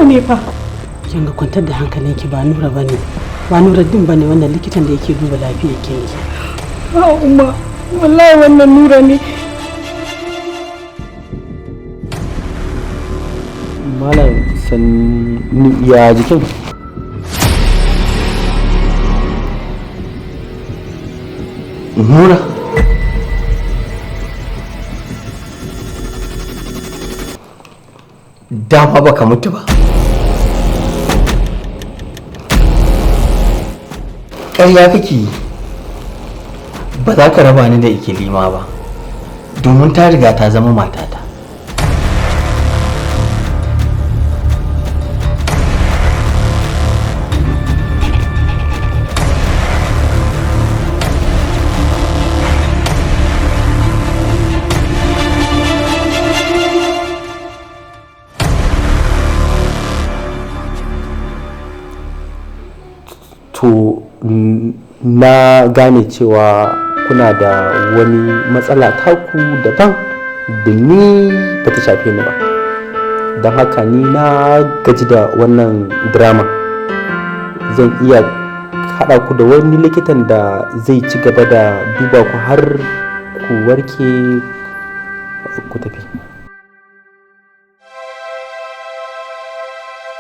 ne fa. Kin ga kwantar da hankalinki, ba Nura bane, ba Nuruddin bane wannan likitan da yake duba lafiyar ki ne. Ha umma, wallahi wannan Nura ne. Malam ya jikin? Nura? Dama baka mutu ba. Ƙarya kake yi. Ba za ka raba ni da Ikilima ba, domin ta riga ta zama matata. To na gane cewa kuna da wani matsala taku daban da ni ba ta shafe ni ba, don haka ni na gaji da wannan drama. Zan iya haɗa ku da wani likitan da zai ci gaba da duba ku har ku warke ku tafi.